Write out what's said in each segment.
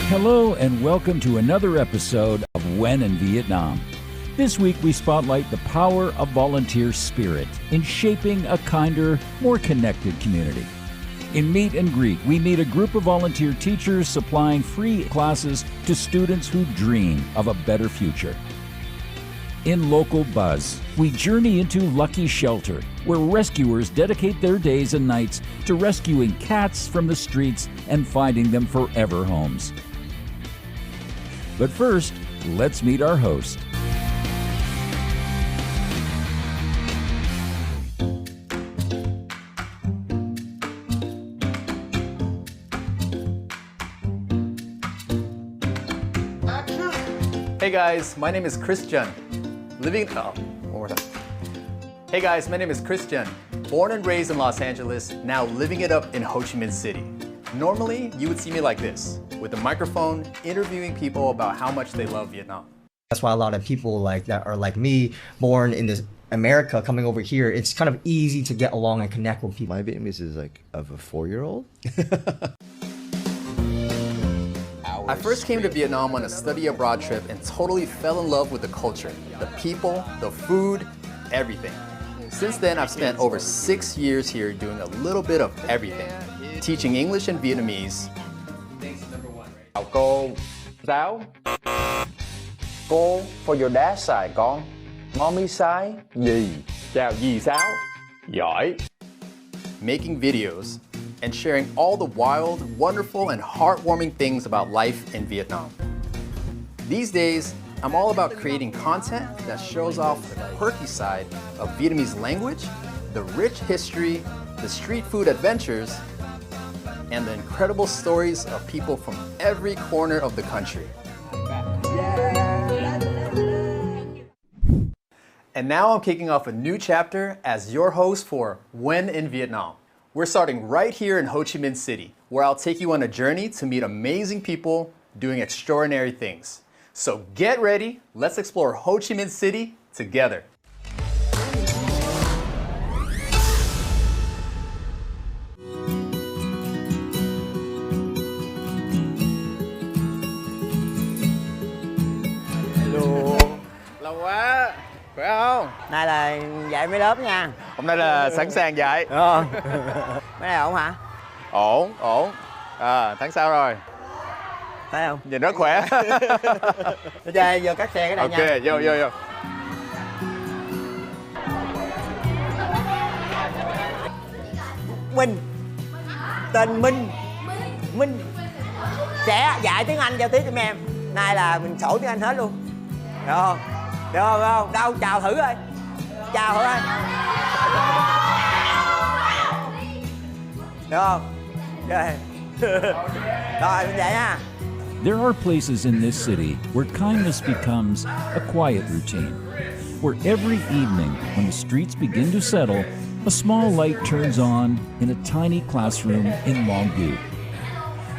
Hello and welcome to another episode of When in Vietnam. This week we spotlight the power of volunteer spirit in shaping a kinder, more connected community. In Meet and Greet, we meet a group of volunteer teachers supplying free classes to students who dream of a better future. In Local Buzz, we journey into Lucky Shelter, where rescuers dedicate their days and nights to rescuing cats from the streets and finding them forever homes. But first, let's meet our host. Hey guys, my name is Christian. Hey guys, my name is Christian. Born and raised in Los Angeles, now living it up in Ho Chi Minh City. Normally, you would see me like this, with a microphone, interviewing people about how much they love Vietnam. That's why a lot of people like that are like me, born in America, coming over here, it's kind of easy to get along and connect with people. My Vietnamese is like of a 4-year-old. I first came to Vietnam on a study abroad trip and totally fell in love with the culture, the people, the food, everything. Since then, I've spent over 6 years here doing a little bit of everything. Teaching English and Vietnamese. Chào cô giáo. Cô for your dad side con. Mommy side dì. Chào dì Sáu. Giỏi. Making videos, and sharing all the wild, wonderful, and heartwarming things about life in Vietnam. These days, I'm all about creating content that shows off the quirky side of Vietnamese language, the rich history, the street food adventures, and the incredible stories of people from every corner of the country. And now I'm kicking off a new chapter as your host for When in Vietnam. We're starting right here in Ho Chi Minh City, where I'll take you on a journey to meet amazing people doing extraordinary things. So get ready, let's explore Ho Chi Minh City together. Hello. Lâu quá. Khỏe không? Nay là dạy mấy lớp nha. Hôm nay là sẵn sàng dạy. Mấy này ổn hả? Ổn. Tháng sau rồi. Thấy không? Nhìn rất khỏe. Để chơi vô cắt xe cái này nha. Ok, vô. Minh. Tên Minh. Sẽ dạy tiếng Anh giao tiếp cho mấy em. Nay là mình sổ tiếng Anh hết luôn. Được không? Đâu, chào thử coi. Chào thử coi. Được không? Rồi, mình vậy nha. There are places in this city where kindness becomes a quiet routine, where every evening when the streets begin to settle, a small light turns on in a tiny classroom in Long Du.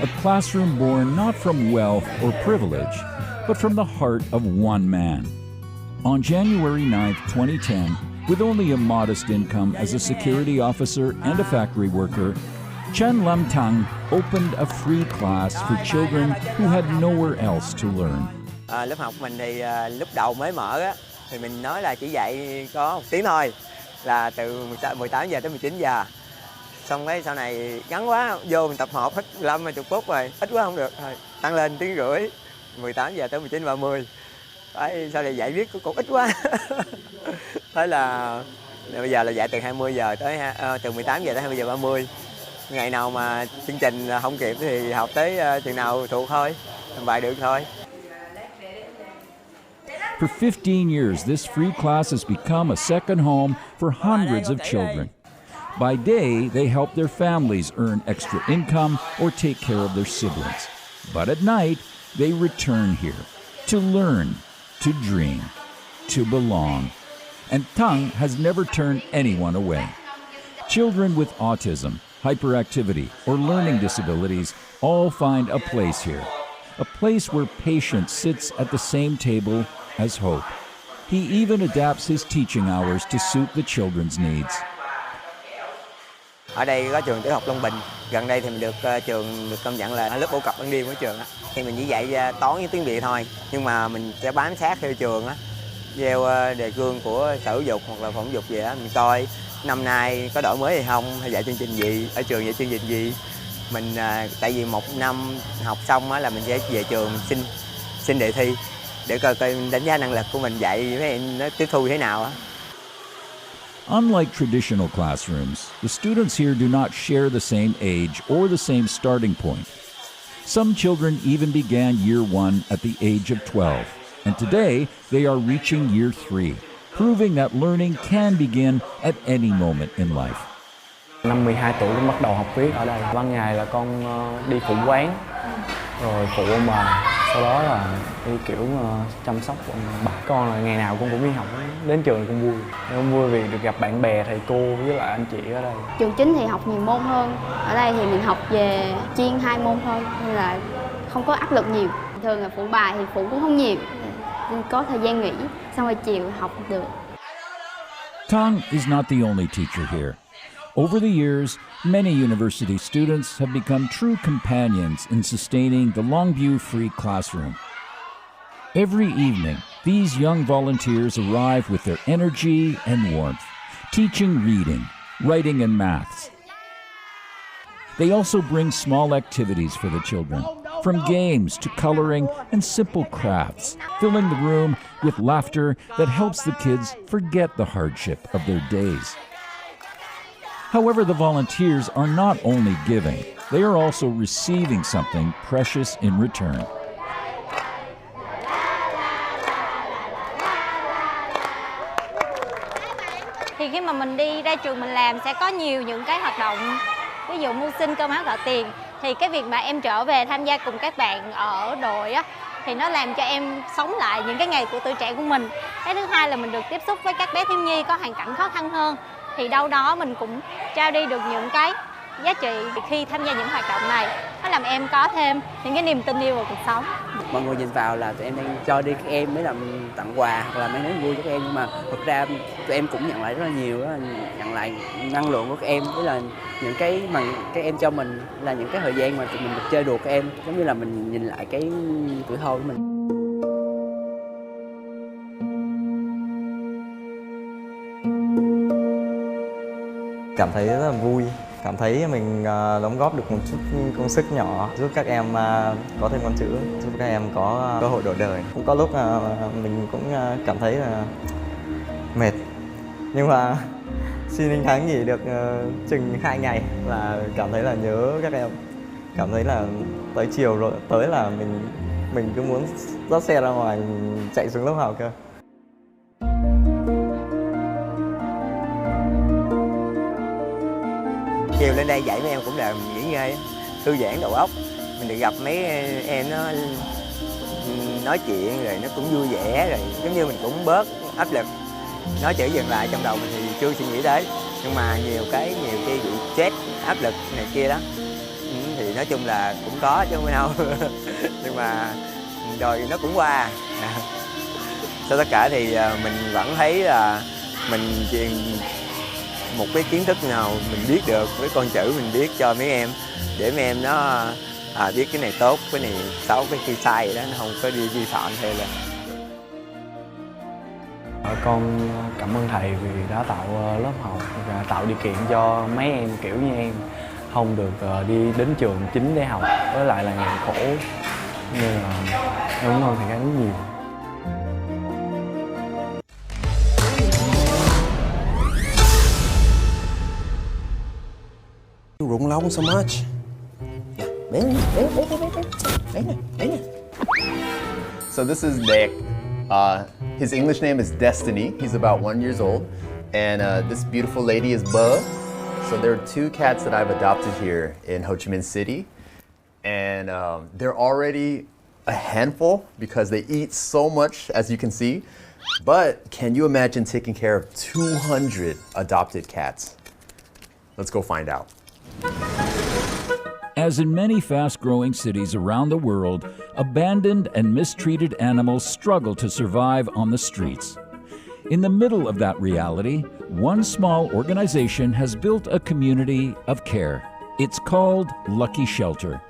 A classroom born not from wealth or privilege, but from the heart of one man. On January 9th, 2010, with only a modest income as a security officer and a factory worker, Chan Lam Thang opened a free class for children who had nowhere else to learn. Lớp học mình thì lúc đầu mới mở á, thì mình nói là chỉ dạy có 1 tiếng thôi, là từ 18 giờ tới 19 giờ. Xong cái sau này ngắn quá, vô mình tập hợp hết 15-20 phút rồi, ít quá không được, thôi tăng lên 1 tiếng rưỡi, 18 giờ tới 19:30. Đấy, sau này dạy viết cũng ít quá. Thế là bây giờ là dạy từ 20 giờ tới từ 18 giờ tới 20 giờ 30. Ngày nào mà chương trình không kịp thì học tới chừng nào thuộc thôi, làm bài được thôi. For 15 years, this free class has become a second home for hundreds of children. By day, they help their families earn extra income or take care of their siblings. But at night, they return here to learn, to dream, to belong. And Thang has never turned anyone away. Children with autism, hyperactivity, or learning disabilities all find a place here. A place where patience sits at the same table as hope. He even adapts his teaching hours to suit the children's needs. Ở đây có trường tiểu học Long Bình, Gần đây thì mình được trường được công nhận là lớp phổ cập ban đêm của trường á. Thì mình chỉ dạy toán với tiếng Việt thôi, nhưng mà mình sẽ bám sát theo trường á, theo đề cương của sở giáo dục hoặc là phòng giáo dục gì á, mình coi năm nay có đổi mới hay không, hay dạy chương trình gì, ở trường dạy chương trình gì. Mình tại vì một năm học xong á là mình sẽ về trường xin đề thi để coi đánh giá năng lực của mình dạy mấy em nó tiếp thu thế nào á. Unlike traditional classrooms, the students here do not share the same age or the same starting point. Some children even began year one at the age of 12, and today they are reaching year 3, proving that learning can begin at any moment in life. Năm 12 tuổi cũng bắt đầu học viết ở đây. Ban ngày là con đi phụ quán, rồi phụ ông bà. Sau đó là đi kiểu chăm sóc bà con, là ngày nào con cũng đi học. Đến trường con vui. Con vui vì được gặp bạn bè, thầy cô với lại anh chị ở đây. Trường chính thì học nhiều môn hơn. Ở đây thì mình học về chuyên 2 môn thôi, nên là không có áp lực nhiều. Thường là phụ bài thì phụ cũng không nhiều, có thời gian nghỉ, xong rồi chiều học được. Tang is not the only teacher here. Over the years, many university students have become true companions in sustaining the Longview Free Classroom. Every evening, these young volunteers arrive with their energy and warmth, teaching reading, writing, and maths. They also bring small activities for the children, from games to coloring and simple crafts, filling the room with laughter that helps the kids forget the hardship of their days. However, the volunteers are not only giving, they are also receiving something precious in return. Thì khi mà mình đi ra trường mình làm sẽ có nhiều những cái hoạt động, ví dụ mưu sinh, cơm áo gạo tiền. Thì cái việc mà em trở về tham gia cùng các bạn ở đội á, thì nó làm cho em sống lại những cái ngày của tuổi trẻ của mình. Cái thứ hai là mình được tiếp xúc với các bé thiếu nhi có hoàn cảnh khó khăn hơn. Thì đâu đó mình cũng trao đi được những cái giá trị khi tham gia những hoạt động này. Nó làm em có thêm những cái niềm tin yêu vào cuộc sống. Mọi người nhìn vào là tụi em đang cho đi các em mới làm tặng quà hoặc là mang đến vui cho các em, nhưng mà thực ra tụi em cũng nhận lại rất là nhiều, nhận lại năng lượng của các em, với là những cái mà các em cho mình là những cái thời gian mà tụi mình được chơi đùa các em, giống như là mình nhìn lại cái tuổi thơ của mình. Cảm thấy rất là vui, cảm thấy mình đóng góp được một chút công sức nhỏ giúp các em có thêm con chữ, giúp các em có cơ hội đổi đời. Cũng có lúc mình cũng cảm thấy là mệt, nhưng mà xin anh Thắng nghỉ được chừng 2 ngày là cảm thấy là nhớ các em, cảm thấy là tới chiều rồi tới là mình cứ muốn dắt xe ra ngoài chạy xuống lớp học cơ. Chiều lên đây dạy mấy em cũng là nghỉ ngơi, thư giãn đầu óc. Mình được gặp mấy em nó nói chuyện rồi nó cũng vui vẻ, rồi giống như mình cũng bớt áp lực. Nói chữ dừng lại trong đầu mình thì chưa suy nghĩ tới, nhưng mà nhiều cái bị stress, áp lực này kia đó thì nói chung là cũng có chứ không phải đâu. Nhưng mà rồi nó cũng qua. Sau tất cả thì mình vẫn thấy là mình một cái kiến thức nào mình biết được, với con chữ mình biết cho mấy em, để mấy em nó biết cái này tốt, cái này xấu, cái khi sai vậy đó, nó không có đi vi phạm theo là. Con cảm ơn thầy vì đã tạo lớp học và tạo điều kiện cho mấy em kiểu như em không được đi đến trường chính để học, với lại là nghèo khổ, nên là em cảm ơn thầy rất nhiều. Rụng lông so much. So this is Nick. His English name is Destiny. He's about 1 year old. And this beautiful lady is Bơ. So there are 2 cats that I've adopted here in Ho Chi Minh City. And they're already a handful because they eat so much, as you can see. But can you imagine taking care of 200 adopted cats? Let's go find out. As in many fast-growing cities around the world, abandoned and mistreated animals struggle to survive on the streets. In the middle of that reality, one small organization has built a community of care. It's called Lucky Shelter.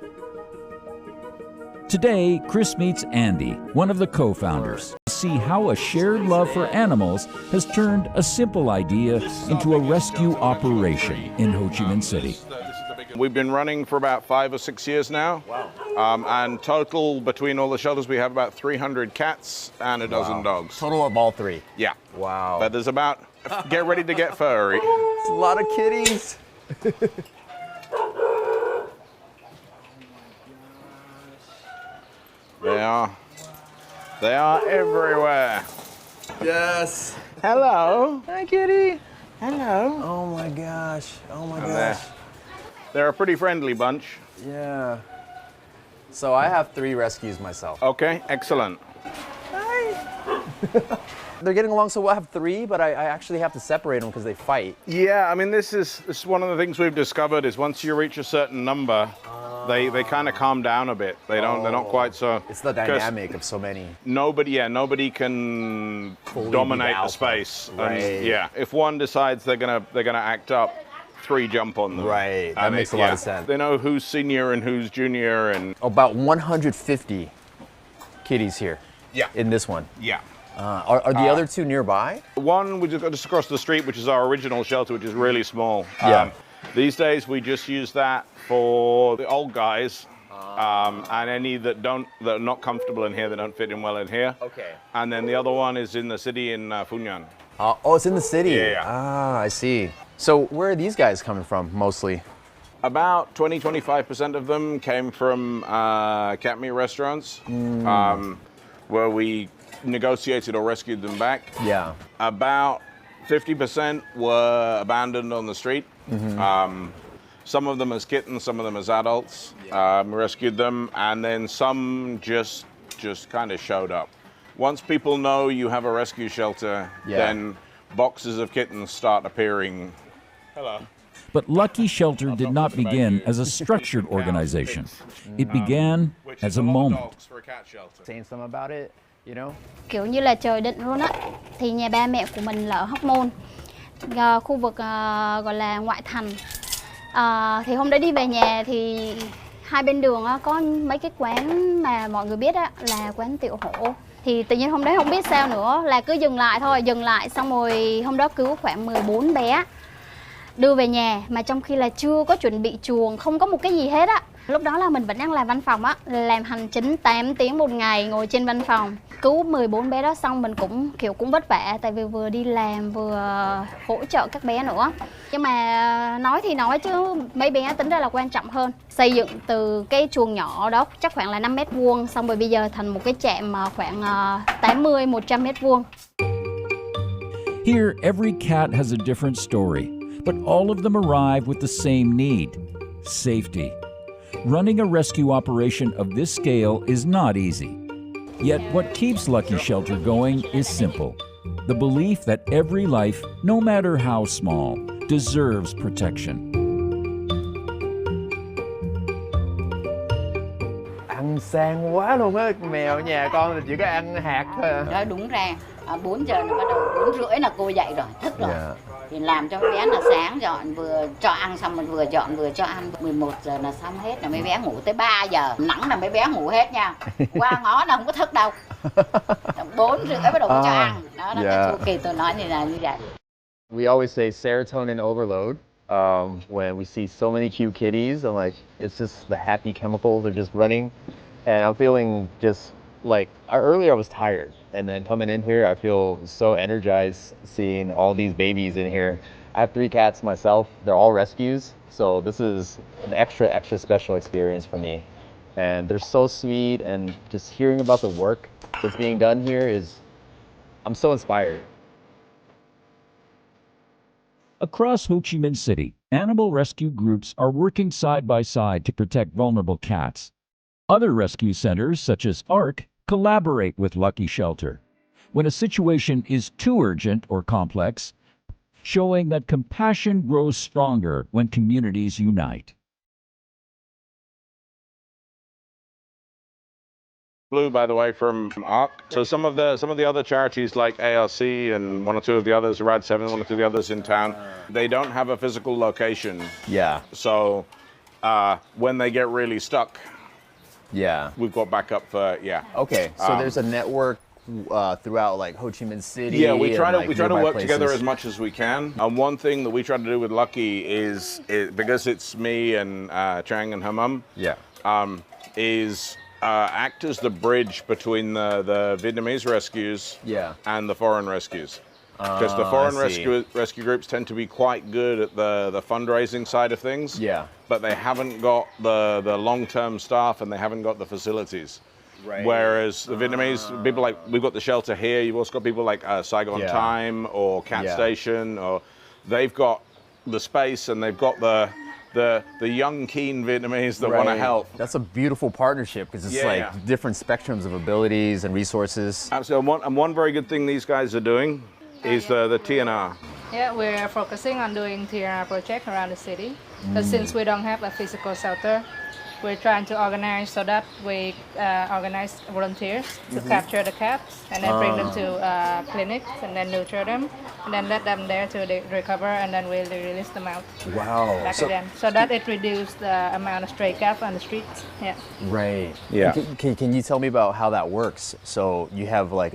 Today, Chris meets Andy, one of the co-founders, to see how a shared love for animals has turned a simple idea into a rescue operation in Ho Chi Minh City. We've been running for about 5 or 6 years now. Wow. And total, between all the shelters, we have about 300 cats and a dozen dogs. Total of all 3? Yeah. Wow. But there's about, get ready to get furry. It's a lot of kitties. They are everywhere. Yes. Hello. Hi, kitty. Hello. Oh my gosh. Oh my And gosh. they're a pretty friendly bunch. Yeah. So I have 3 rescues myself. Okay, excellent. They're getting along so well. I have 3, but I actually have to separate them because they fight. Yeah, I mean, this is one of the things we've discovered is once you reach a certain number, they kind of calm down a bit. They're not quite so. It's the dynamic of so many. Nobody can Fully dominate be the alpha. space. Right. And yeah, if one decides they're gonna act up, 3 jump on them. Right. That makes a lot of sense. They know who's senior and who's junior and. About 150 kitties here. Yeah. In this one. Yeah. Are the other 2 nearby? One we just got just across the street, which is our original shelter, which is really small. Yeah. These days we just use that for the old guys, and any that are not comfortable in here, that don't fit in well in here. Okay. And then the other one is in the city in Phu Oh, it's in the city. Yeah. Ah, I see. So where are these guys coming from mostly? About 20-25% of them came from cat meat restaurants, where we negotiated or rescued them back. Yeah. About 50% were abandoned on the street. Some of them as kittens, some of them as adults. Rescued them, and then some just kind of showed up. Once people know you have a rescue shelter, then boxes of kittens start appearing. Hello. But Lucky Shelter did not begin as a structured organization. It began as a moment. Saying something about it, you know? Kiểu như là trời định luôn á. Thì nhà ba mẹ của mình là ở Hóc Môn, khu vực gọi là ngoại thành. Thì hôm đấy đi về nhà thì hai bên đường á, có mấy cái quán mà mọi người biết á, là quán Tiểu Hổ. Thì tự nhiên hôm đấy không biết sao nữa là cứ dừng lại thôi, dừng lại xong rồi hôm đó cứu khoảng 14 bé. Đưa về nhà mà trong khi là chưa có chuẩn bị chuồng, không có một cái gì hết á. Lúc đó là mình vẫn đang làm văn phòng á, làm hành chính 8 tiếng một ngày ngồi trên văn phòng. Cứu 14 bé đó xong mình cũng vất vả, tại vì vừa đi làm vừa hỗ trợ các bé nữa. Nhưng mà nói thì nói chứ mấy bé tính ra là quan trọng hơn. Xây dựng từ cái chuồng nhỏ đó chắc khoảng là 5 m², xong rồi bây giờ thành một cái trạm khoảng 80-100 m². Here, every cat has a different story, but all of them arrive with the same need: safety. Running a rescue operation of this scale is not easy. Yet what keeps Lucky Shelter going is simple: the belief that every life, no matter how small, deserves protection. Ăn sang quá luôn á, mèo nhà con thì chỉ có ăn hạt thôi à. Nói đúng ra 4 giờ là bắt đầu, 4 rưỡi là cô dậy rồi, thức rồi. Thì làm cho bé là sáng dọn, vừa cho ăn xong mình vừa dọn vừa cho ăn. 11 giờ là xong hết, là mấy bé ngủ tới 3 giờ. Nắng là mấy bé ngủ hết nha. Qua ngó là không có thức đâu. 4 rưỡi bắt đầu cho ăn. Đó là cái chu kỳ tôi nói là như vậy. We always say serotonin overload. When we see so many cute kitties, I'm like, it's just the happy chemicals are just running. And I'm feeling just like, earlier I was tired. And then coming in here, I feel so energized seeing all these babies in here. I have 3 cats myself. They're all rescues. So this is an extra special experience for me. And they're so sweet, and just hearing about the work that's being done here I'm so inspired. Across Ho Chi Minh City, animal rescue groups are working side by side to protect vulnerable cats. Other rescue centers, such as ARC, collaborate with Lucky Shelter when a situation is too urgent or complex, showing that compassion grows stronger when communities unite. Blue, by the way, from ARC. So some of the other charities like ARC and 1 or 2 of the others, Rad 7, 1 or 2 of the others in town, they don't have a physical location. Yeah. So when they get really stuck, Yeah. we've got backup for Okay, so there's a network throughout like Ho Chi Minh City. Yeah, we try and, to like, we try to nearby work together places. as much as we can. And one thing that we try to do with Lucky is because it's me and Chang and her mum. Yeah. Is act as the bridge between the Vietnamese rescues and the foreign rescues. Because the foreign rescue groups tend to be quite good at the fundraising side of things. Yeah. But they haven't got the long-term staff and they haven't got the facilities. Right. Whereas the Vietnamese people, like, we've got the shelter here. You've also got people like Saigon Time or Cat Station, or they've got the space and they've got the young, keen Vietnamese that want to help. That's a beautiful partnership because it's like different spectrums of abilities and resources. Absolutely. And one very good thing these guys are doing is the TNR. Yeah, we're focusing on doing TNR project around the city. But since we don't have a physical shelter, we're trying to organize so that we organize volunteers to capture the cats and then bring them to clinics and then nurture them and then let them there to recover and then we'll release them out. Wow. Back again. So that it reduces the amount of stray cats on the streets. Yeah. Right. Yeah. Can you tell me about how that works? So you have like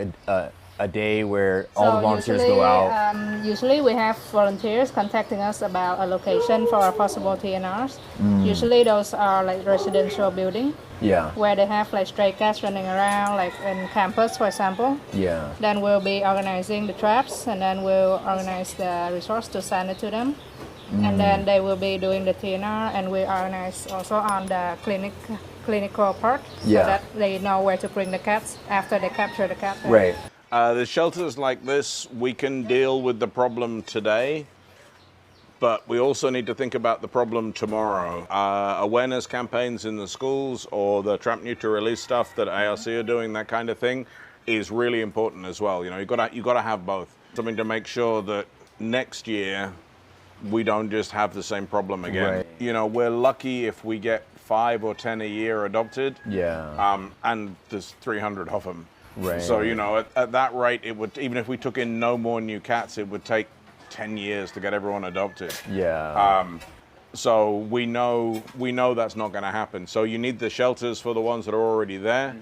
a day where all the volunteers go out? Usually we have volunteers contacting us about a location for our possible TNRs. Usually those are like residential building where they have like stray cats running around, like in campus, for example. Yeah. Then we'll be organizing the traps and then we'll organize the resource to send it to them. And then they will be doing the TNR and we organize also on the clinical part so that they know where to bring the cats after they capture the cat. Right. The shelters like this, we can deal with the problem today, but we also need to think about the problem tomorrow. Awareness campaigns in the schools or the trap neuter release stuff that ARC are doing, that kind of thing, is really important as well. You know, you got to have both. Something to make sure that next year we don't just have the same problem again. Right. You know, we're lucky if we get 5 or 10 a year adopted. Yeah. And there's 300 of them. Right. So, you know, at that rate, it would, even if we took in no more new cats, it would take 10 years to get everyone adopted. Yeah. So we know that's not going to happen. So you need the shelters for the ones that are already there,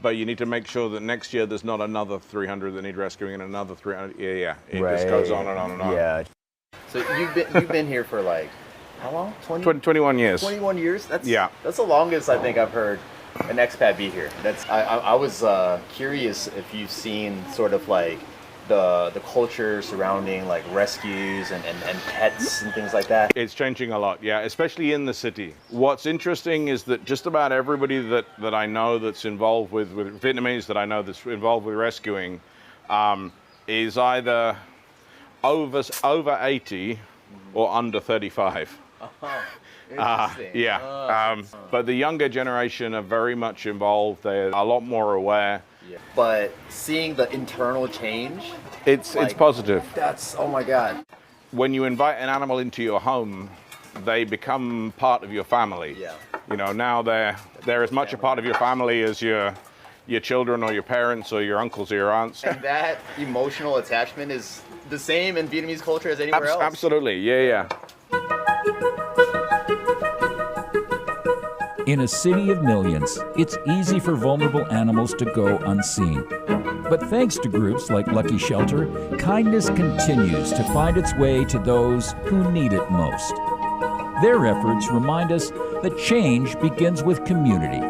but you need to make sure that next year there's not another 300 that need rescuing and another 300. Yeah. It just goes on and on and on. Yeah. So you've been here for like how long? 21 years. 21 years? That's the longest I think I've heard an expat be here. I was curious if you've seen sort of like the culture surrounding like rescues and pets and things like that. It's changing a lot, yeah, especially in the city. What's interesting is that just about everybody that I know that's involved with Vietnamese that I know that's involved with rescuing is either over 80 or under 35. But the younger generation are very much involved. They're a lot more aware. Yeah. But seeing the internal change, it's positive. That's, oh my God. When you invite an animal into your home, they become part of your family. Yeah. You know, now they're as much a part of your family as your children or your parents or your uncles or your aunts. And that emotional attachment is the same in Vietnamese culture as anywhere else. Absolutely, yeah. In a city of millions, it's easy for vulnerable animals to go unseen. But thanks to groups like Lucky Shelter, kindness continues to find its way to those who need it most. Their efforts remind us that change begins with community,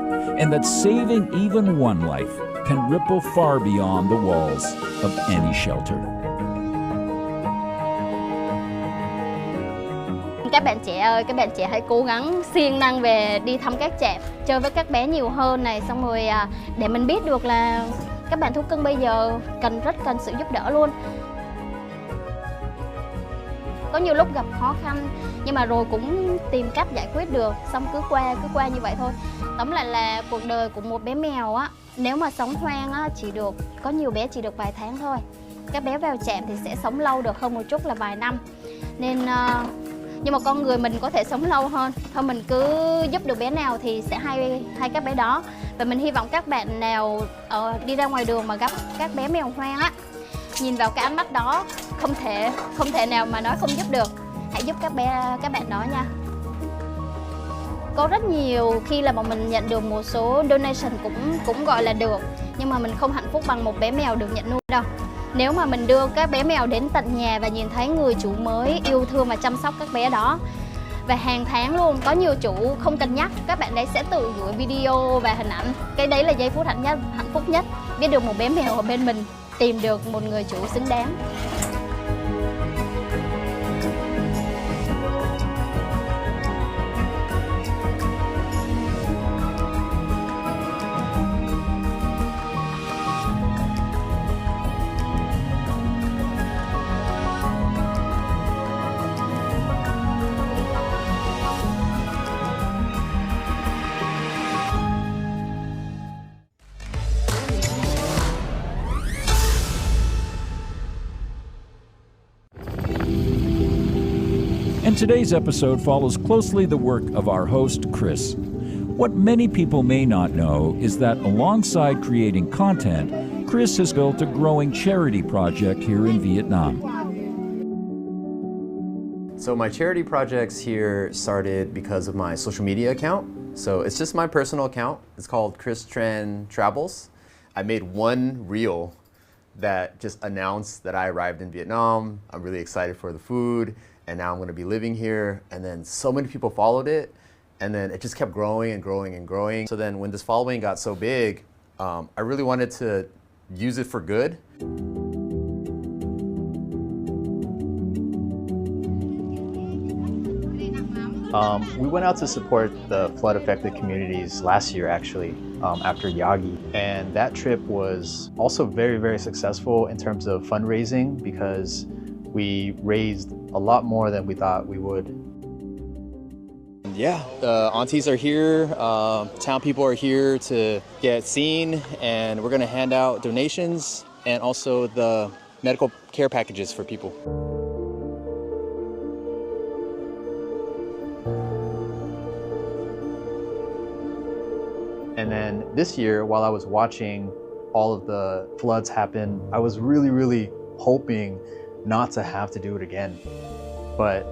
and that saving even one life can ripple far beyond the walls of any shelter. Các bạn trẻ ơi, các bạn trẻ hãy cố gắng siêng năng về đi thăm các trạm, chơi với các bé nhiều hơn này, xong rồi để mình biết được là các bạn thú cưng bây giờ rất cần sự giúp đỡ luôn. Có nhiều lúc gặp khó khăn nhưng mà rồi cũng tìm cách giải quyết được, xong cứ qua như vậy thôi. Tóm lại là cuộc đời của một bé mèo á, nếu mà sống hoang á, có nhiều bé chỉ được vài tháng thôi. Các bé vào trạm thì sẽ sống lâu được hơn một chút là vài năm. Nên nhưng mà con người mình có thể sống lâu hơn. Thôi mình cứ giúp được bé nào thì sẽ hay các bé đó. Và mình hy vọng các bạn nào đi ra ngoài đường mà gặp các bé mèo hoang á, nhìn vào cái ánh mắt đó không thể nào mà nói không giúp được. Hãy giúp các bạn đó nha. có rất nhiều khi là bọn mình nhận được một số donation cũng gọi là được, nhưng mà mình không hạnh phúc bằng một bé mèo được nhận nuôi đâu. Nếu mà mình đưa các bé mèo đến tận nhà và nhìn thấy người chủ mới yêu thương và chăm sóc các bé đó, và hàng tháng luôn, có nhiều chủ không cần nhắc, các bạn đấy sẽ tự gửi video và hình ảnh. Cái đấy là giây phút hạnh phúc nhất, biết được một bé mèo ở bên mình, tìm được một người chủ xứng đáng. And today's episode follows closely the work of our host, Chris. What many people may not know is that alongside creating content, Chris has built a growing charity project here in Vietnam. So my charity projects here started because of my social media account. So it's just my personal account. It's called Chris Tran Travels. I made one reel that just announced that I arrived in Vietnam. I'm really excited for the food, and now I'm going to be living here. And then so many people followed it, and then it just kept growing and growing and growing. So then when this following got so big, I really wanted to use it for good. We went out to support the flood-affected communities last year, actually, after Yagi. And that trip was also very, very successful in terms of fundraising because we raised a lot more than we thought we would. Yeah, the aunties are here, town people are here to get seen, and we're going to hand out donations and also the medical care packages for people. And then this year, while I was watching all of the floods happen, I was really, really hoping not to have to do it again. But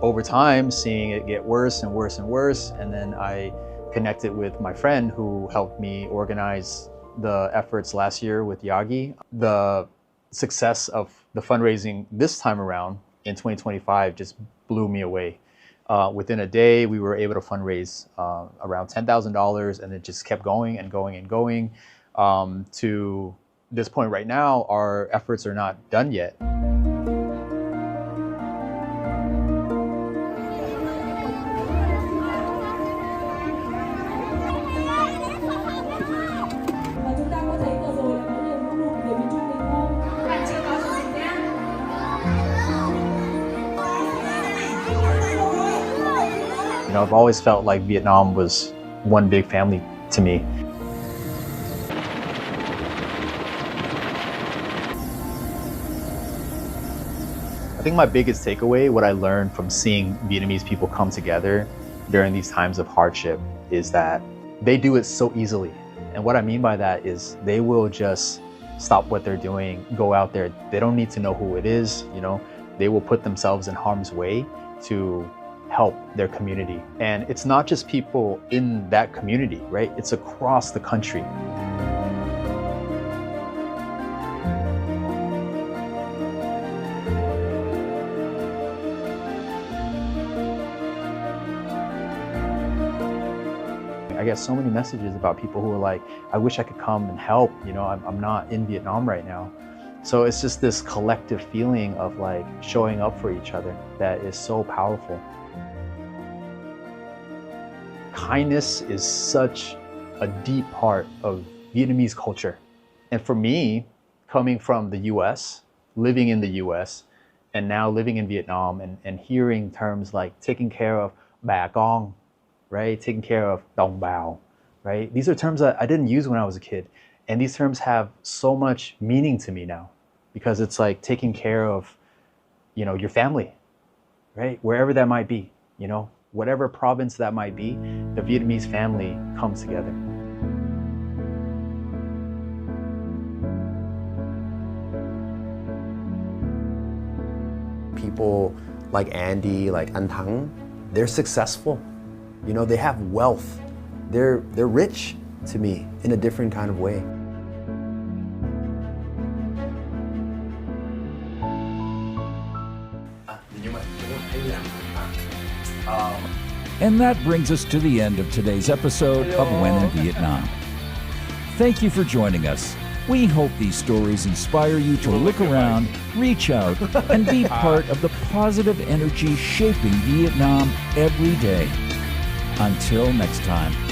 over time, seeing it get worse and worse and worse, and then I connected with my friend who helped me organize the efforts last year with Yagi. The success of the fundraising this time around in 2025 just blew me away. Within a day, we were able to fundraise around $10,000, and it just kept going and going and going. To this point right now, our efforts are not done yet. You know, I've always felt like Vietnam was one big family to me. I think my biggest takeaway, what I learned from seeing Vietnamese people come together during these times of hardship, is that they do it so easily. And what I mean by that is they will just stop what they're doing, go out there. They don't need to know who it is, you know. They will put themselves in harm's way to help their community. And it's not just people in that community, right? It's across the country. I get so many messages about people who are like, I wish I could come and help, you know, I'm not in Vietnam right now. So it's just this collective feeling of like showing up for each other that is so powerful. Kindness is such a deep part of Vietnamese culture. And for me, coming from the US, living in the US, and now living in Vietnam and hearing terms like taking care of bà con, right? Taking care of đồng bào, right? These are terms that I didn't use when I was a kid. And these terms have so much meaning to me now because it's like taking care of, you know, your family, right? Wherever that might be, you know, whatever province that might be, the Vietnamese family comes together. People like Andy, like Anh Thắng, they're successful. You know, they have wealth. They're rich to me in a different kind of way. And that brings us to the end of today's episode of When in Vietnam. Thank you for joining us. We hope these stories inspire you to look around, reach out, and be part of the positive energy shaping Vietnam every day. Until next time.